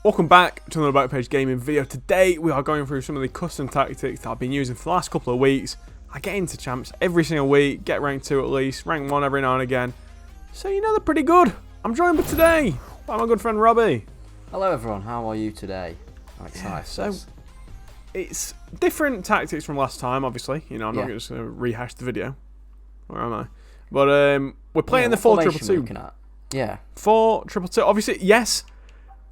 Welcome back to another Backpage Gaming video. Today we are going through some of the custom tactics that I've been using for the last couple of weeks. I get into champs every single week, get rank 2 at least, rank 1 every now and again. So you know they're pretty good. I'm joined by today by my good friend Robbie. Hello everyone, how are you today? I'm excited. Yeah, so it's different tactics from last time, obviously. You know, I'm not going to rehash the video. Where am I? But we're playing the 4-2-2. Yeah. 4-2-2. Obviously, yes.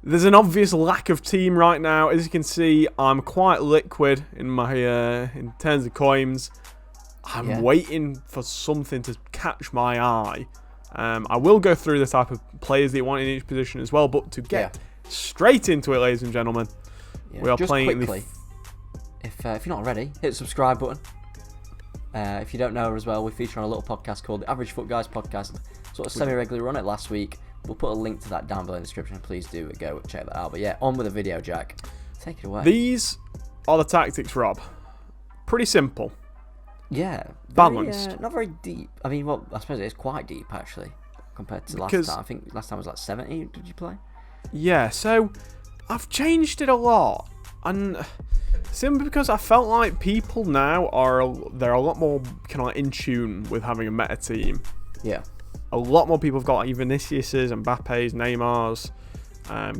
There's an obvious lack of team right now. As you can see, I'm quite liquid in my in terms of coins. I'm waiting for something to catch my eye. I will go through the type of players that you want in each position as well, but to get straight into it, ladies and gentlemen, we are just playing quickly. If you're not already, hit the subscribe button. If you don't know as well, we feature on a little podcast called the Average FUT Guys podcast. Sort of semi-regularly run it last week. We'll put a link to that down below in the description. Please do go check that out. But yeah, on with the video, Jack. Take it away. These are the tactics, Rob. Pretty simple. Yeah. Balanced. Not very deep. I mean, well, I suppose it is quite deep, actually, compared to last time. I think last time was like 70. Did you play? Yeah, so I've changed it a lot. And simply because I felt like people now they're a lot more kind of like in tune with having a meta team. Yeah. A lot more people have got like Vinicius's, Mbappe's, Neymar's,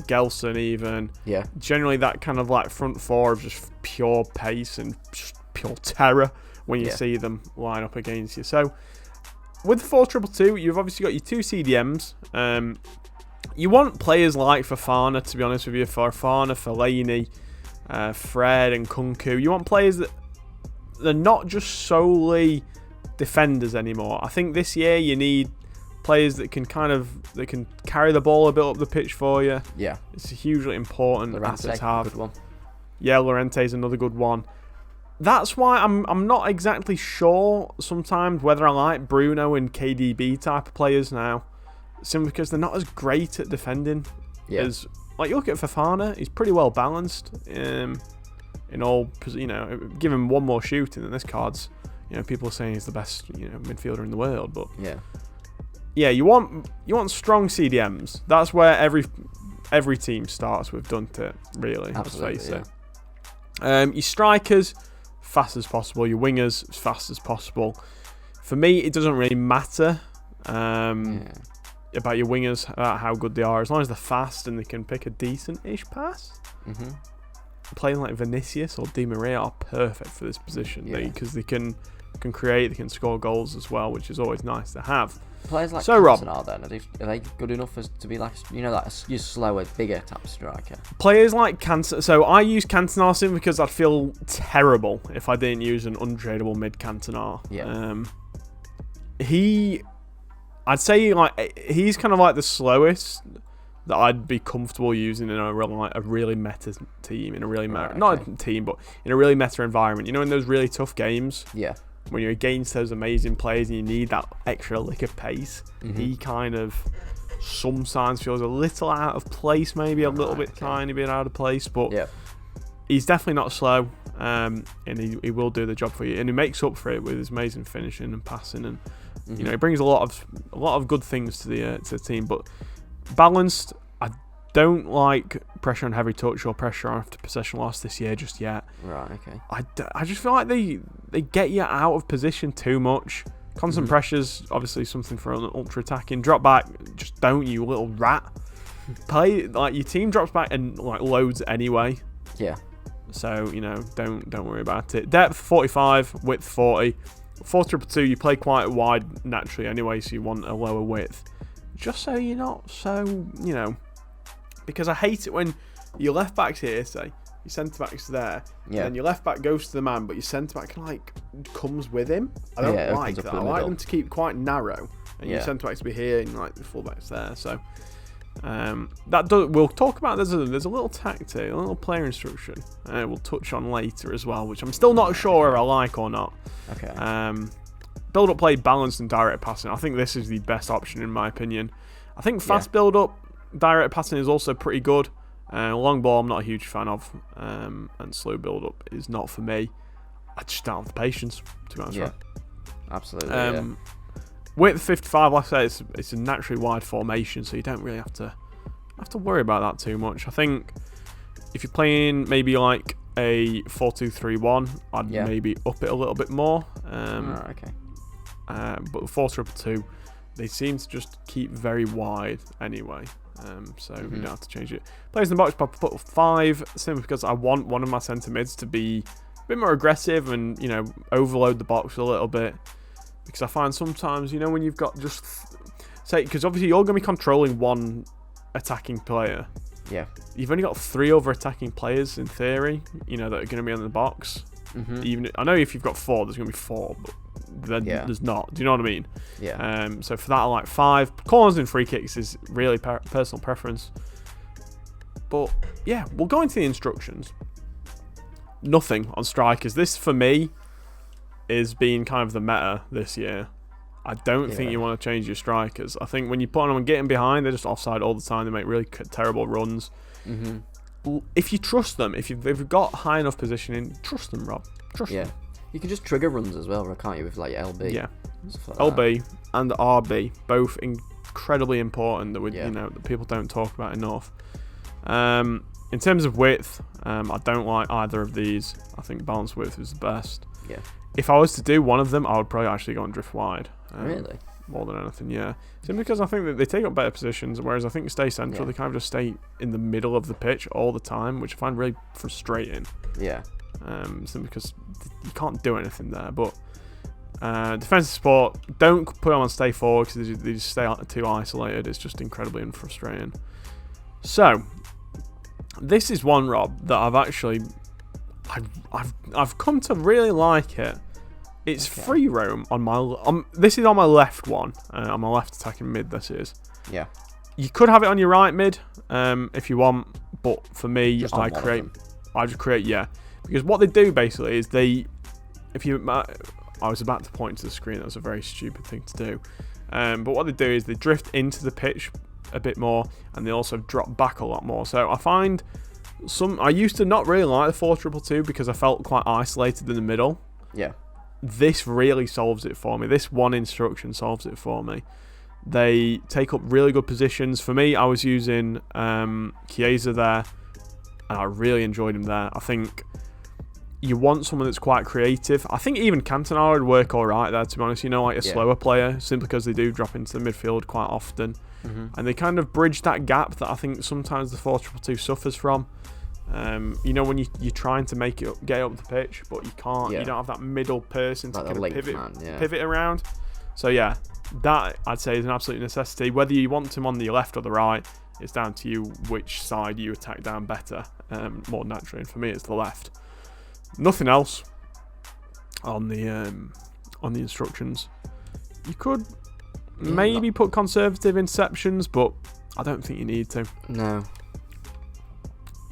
Gelson even. Yeah. Generally that kind of like front four of just pure pace and just pure terror when you see them line up against you. So with 4-2-2, you've obviously got your two CDMs. You want players like Fofana, to be honest with you. Fofana, Fellaini, Fred and Kunku. You want players that they're not just solely defenders anymore. I think this year you need players that can carry the ball a bit up the pitch for you. Yeah, it's a hugely important asset to have. Good one. Yeah, Llorente's another good one. That's why I'm not exactly sure sometimes whether I like Bruno and KDB type of players now, simply because they're not as great at defending as, like, you look at Fofana. He's pretty well balanced in all, you know, give him one more shooting than this card's. You know, people are saying he's the best, you know, midfielder in the world, but yeah, you want strong CDMs. That's where every team starts with, doesn't it? Really, absolutely. Let's face it. Your strikers, fast as possible. Your wingers, as fast as possible. For me, it doesn't really matter about your wingers, about how good they are, as long as they're fast and they can pick a decent-ish pass. Playing like Vinicius or Di Maria are perfect for this position because they can create, they can score goals as well, which is always nice to have. Players like Rob, then, are they good enough as to be like, you know, that your slower, bigger type of striker? Players like Cantona. So I use Cantona simply because I'd feel terrible if I didn't use an untradeable mid Cantona. Yeah. I'd say like he's kind of like the slowest that I'd be comfortable using in a really meta team, in a really not a team, but in a really meta environment. You know, in those really tough games. Yeah. When you're against those amazing players and you need that extra lick of pace, he kind of sometimes feels a little out of place, maybe a little bit, tiny bit out of place, but he's definitely not slow, and he will do the job for you, and he makes up for it with his amazing finishing and passing, and you know, he brings a lot of good things to the team. But balanced, I don't like pressure on heavy touch or pressure after possession loss this year just yet. Right, okay. I just feel like they get you out of position too much. Constant pressure's obviously something for an ultra attacking. Drop back, just don't, you little rat. Play like your team drops back and like loads anyway. Yeah. So, you know, don't worry about it. Depth 45, width 40. 4-2-2, you play quite wide naturally anyway, so you want a lower width. Just so you're not so, you know, because I hate it when your left back's here, say, your centre back's there, and your left back goes to the man, but your centre back like comes with him. I don't like that. I like them to keep quite narrow, and your centre back's to be here, and like the fullback's there. So we'll talk about. There's a little tactic, a little player instruction. We'll touch on later as well, which I'm still not sure if I like or not. Okay. Build up play, balanced and direct passing. I think this is the best option in my opinion. I think fast build up, direct passing is also pretty good. Long ball I'm not a huge fan of, and slow build up is not for me. I just don't have the patience, to be honest. Absolutely. Width 55, like I say, it's a naturally wide formation, so you don't really have to have to worry about that too much. I think if you're playing maybe like a 4-2-3-1, I'd maybe up it a little bit more. Okay. But 4-2-2, they seem to just keep very wide anyway. So we don't have to change it. Players in the box, but I put 5 simply because I want one of my centre mids to be a bit more aggressive and, you know, overload the box a little bit. Because I find sometimes, you know, when you've got just say, because obviously you're going to be controlling one attacking player. Yeah. You've only got 3 other attacking players in theory, you know, that are going to be on the box. Even I know if you've got 4, there's going to be 4, but then there's not. Do you know what I mean? Yeah. So for that, I like 5. Corners and free kicks is really personal preference. But yeah, we'll go into the instructions. Nothing on strikers. This for me is being kind of the meta this year. I don't think you want to change your strikers. I think when you put them on getting behind, they're just offside all the time. They make really terrible runs. If you trust them, if they've got high enough positioning, trust them, Rob. Trust them. You can just trigger runs as well, can't you, with like LB? Yeah. Like LB and RB, both incredibly important that you know that people don't talk about enough. In terms of width, I don't like either of these. I think balanced width is the best. Yeah. If I was to do one of them, I would probably actually go and drift wide. Really? More than anything, yeah. Simply because I think that they take up better positions, whereas I think stay central, they kind of just stay in the middle of the pitch all the time, which I find really frustrating. Yeah. Simply because you can't do anything there. But defensive support, don't put them on stay forward because they just stay too isolated. It's just incredibly frustrating. So, this is one, Rob, that I've come to really like it. It's free roam on my. This is on my left one, on my left attacking mid. This is. Yeah. You could have it on your right mid, if you want, but for me, I just create. Yeah, because what they do basically is I was about to point to the screen. That was a very stupid thing to do. But what they do is they drift into the pitch a bit more, and they also drop back a lot more. So I find I used to not really like the 4-2-2 because I felt quite isolated in the middle. Yeah. This really solves it for me. This one instruction solves it for me. They take up really good positions. For me, I was using Chiesa there, and I really enjoyed him there. I think you want someone that's quite creative. I think even Cantona would work all right there, to be honest. You know, like a slower player, simply because they do drop into the midfield quite often. And they kind of bridge that gap that I think sometimes the 4-2-2 suffers from. You know, when you're trying to make it get up the pitch, but you can't. You don't have that middle person to kind of pivot around. So yeah, that I'd say is an absolute necessity. Whether you want him on the left or the right, it's down to you which side you attack down better, more naturally. And for me, it's the left. Nothing else on the instructions. You could maybe put conservative interceptions, but I don't think you need to. No.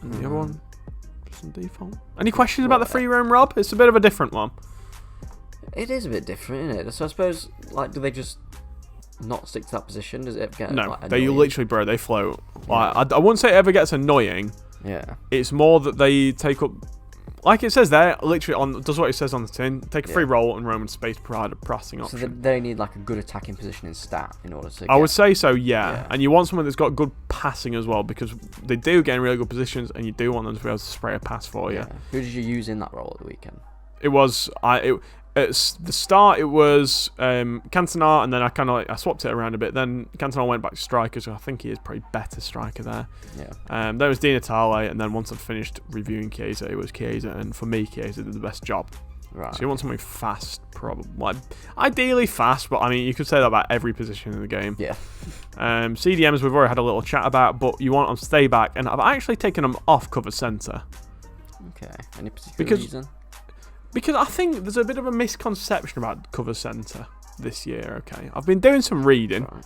And the other one, just on default. Any questions about the free roam, Rob? It's a bit of a different one. It is a bit different, isn't it? So I suppose, like, do they just not stick to that position? Does it get they literally, bro, they float. Like, I wouldn't say it ever gets annoying. Yeah. It's more that they take up, like it says there, literally does what it says on the tin. Take a free roll and roam and space provide a passing option. So they need like a good attacking positioning stat in order to. I would say so, yeah. And you want someone that's got good passing as well, because they do get in really good positions, and you do want them to be able to spray a pass for you. Who did you use in that role at the weekend? It was at the start, it was Cantona, and then I swapped it around a bit. Then Cantona went back to striker, so I think he is probably better striker there. Yeah. There was Di Natale, and then once I'd finished reviewing Chiesa, it was Chiesa, and for me, Chiesa did the best job. Right. So you want something fast, probably. Like, ideally fast, but I mean, you could say that about every position in the game. Yeah. CDMs we've already had a little chat about, but you want them to stay back, and I've actually taken them off cover centre. Okay. Any particular reason? Because I think there's a bit of a misconception about cover centre this year, okay? I've been doing some reading. Right.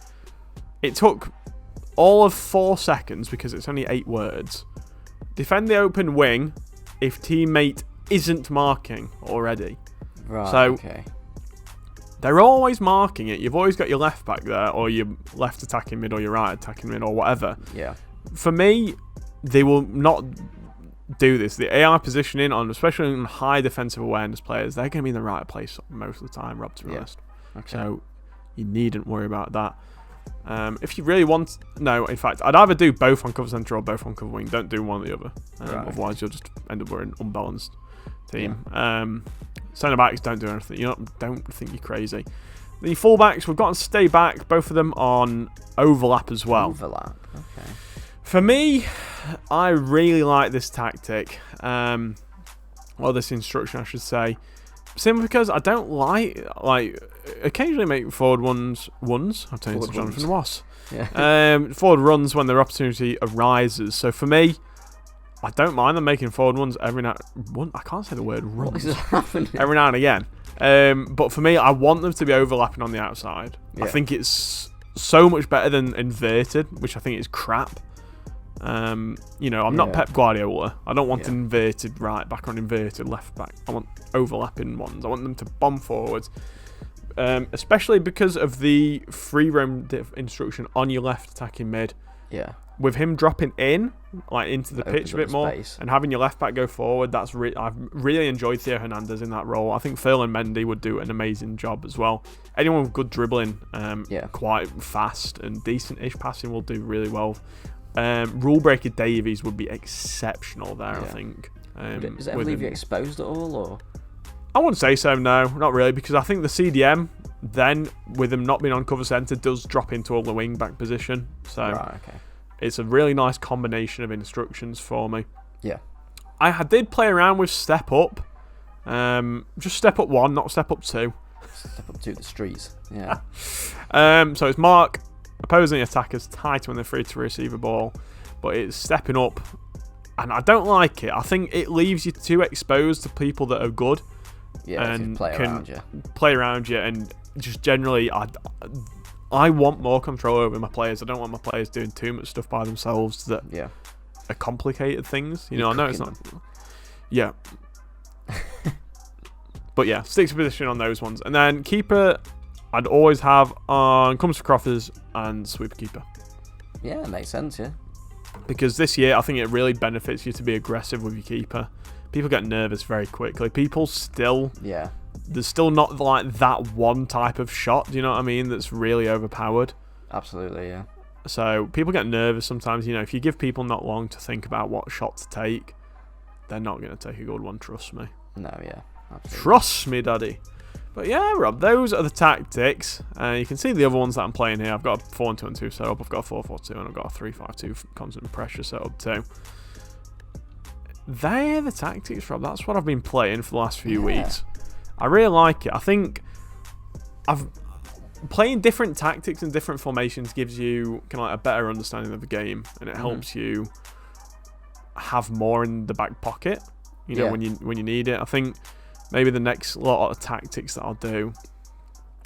It took all of 4 seconds, because it's only 8 words. Defend the open wing if teammate isn't marking already. Right, so okay. They're always marking it. You've always got your left back there, or your left attacking mid, or your right attacking mid, or whatever. Yeah. For me, they will not do this. The AI positioning on, especially on high defensive awareness players, they're going to be in the right place most of the time, Rob, to be honest. Okay. So you needn't worry about that. If you really want... No, in fact, I'd either do both on cover centre or both on cover wing. Don't do one or the other. Right. Otherwise, you'll just end up with an unbalanced team. Centre backs don't do anything. Don't think you're crazy. The fullbacks, we've got to stay back. Both of them on overlap as well. Overlap, okay. For me, I really like this tactic. This instruction, I should say. Simply because I don't like occasionally make forward ones. I'm turning to Jonathan Ross. Yeah. Forward runs when their opportunity arises. So for me, I don't mind them making forward ones every now. I can't say the word runs. What is happening? Every now and again. But for me, I want them to be overlapping on the outside. Yeah. I think it's so much better than inverted, which I think is crap. I'm not Pep Guardiola. I don't want an inverted right back or an inverted left back. I want overlapping ones. I want them to bomb forwards, especially because of the free roam instruction on your left attacking mid. Yeah. With him dropping in, into the pitch a bit more, space. and having your left back go forward, I've really enjoyed Theo Hernandez in that role. I think Phil and Mendy would do an amazing job as well. Anyone with good dribbling, quite fast and decent-ish passing will do really well. Rule breaker Davies would be exceptional there, I think. Does it ever leave you exposed at all, or? I wouldn't say so, no, not really, because I think the CDM then, with him not being on cover centre, does drop into a wing back position. So it's a really nice combination of instructions for me. Yeah. I did play around with step up, just step up 1, not step up 2. Step up to the streets. Yeah. So it's mark opposing attackers tight when they're free to receive a ball, but it's stepping up, and I don't like it. I think it leaves you too exposed to people that are good. Yeah, and play around you, and just generally, I want more control over my players. I don't want my players doing too much stuff by themselves that are complicated things. I know it's not. Yeah. But yeah, stick to position on those ones, and then keeper, I'd always have on comes for crossers and sweeper keeper. Yeah, that makes sense. Yeah. Because this year, I think it really benefits you to be aggressive with your keeper. People get nervous very quickly. People still... Yeah. There's still not that one type of shot, do you know what I mean, that's really overpowered. Absolutely, yeah. So people get nervous sometimes. If you give people not long to think about what shot to take, they're not going to take a good one, trust me. No, yeah. Absolutely. Trust me, daddy. But yeah, Rob, those are the tactics. You can see the other ones that I'm playing here. I've got a 4-2-2 set up, I've got a 4-4-2, and I've got a 3-5-2 constant pressure set up too. They're the tactics, Rob. That's what I've been playing for the last few weeks. I really like it. I think playing different tactics and different formations gives you kind of a better understanding of the game, and it helps you have more in the back pocket. When you need it. I think maybe the next lot of tactics that I'll do,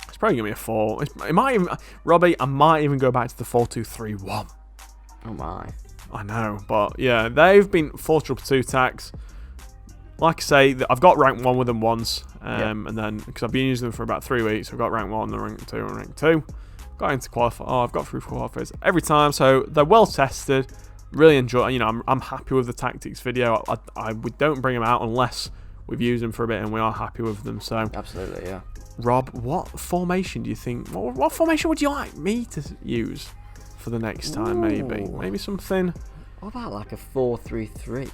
it's probably gonna be a 4. It might even, Robbie, I might even go back to the 4-2-3-1. Oh my. I know, but yeah, they've been 4-2 tacks. Like I say, I've got rank 1 with them once, and then because I've been using them for about 3 weeks, I've got rank 1, then rank 2, and rank 2. Got into qualify. I've got through qualifiers every time, so they're well tested. Really enjoy. I'm happy with the tactics video. We don't bring them out unless we've used them for a bit and we are happy with them. So absolutely, yeah. Rob, what formation do you think? What formation would you like me to use for the next time? Maybe something. What about like a 4-3-3?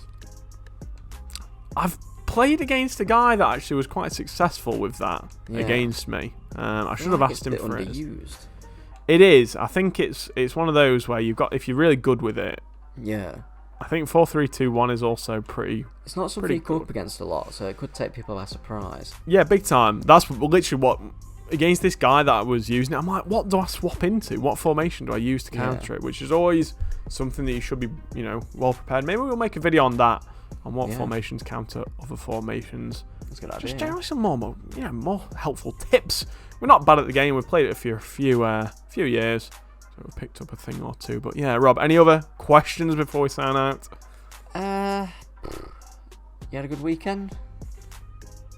I've played against a guy that actually was quite successful with that against me. I should have asked him for it. It is. I think it's one of those where if you're really good with it. Yeah. I think 4-3-2-1 is also pretty. It's not something you come up against a lot, so it could take people by surprise. Yeah, big time. That's literally what against this guy that I was using. I'm like, what do I swap into? What formation do I use to counter it? Which is always something that you should be, well prepared. Maybe we'll make a video on that, on what formations counter other formations. That's a good idea. Just generally some more helpful tips. We're not bad at the game. We've played it for a few years. So we've picked up a thing or two. But yeah, Rob, any other questions before we sign out? You had a good weekend?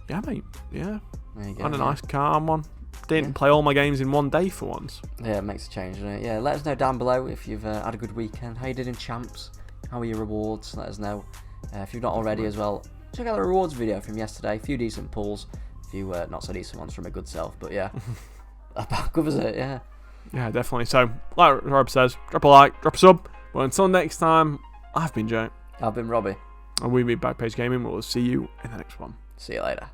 Yeah, mate. Yeah. There you go. Had a nice calm one. Didn't play all my games in one day for once. Yeah, it makes a change, doesn't it? Yeah, let us know down below if you've had a good weekend. How you did in champs? How were your rewards? Let us know. If you've not already as well, check out the rewards video from yesterday. A few decent pulls. A few not so decent ones from a good self. But yeah, that about covers it, yeah. Yeah, definitely. So, like Rob says, drop a like, drop a sub. But until next time, I've been Jay. I've been Robbie. And we meet Backpage Gaming. We'll see you in the next one. See you later.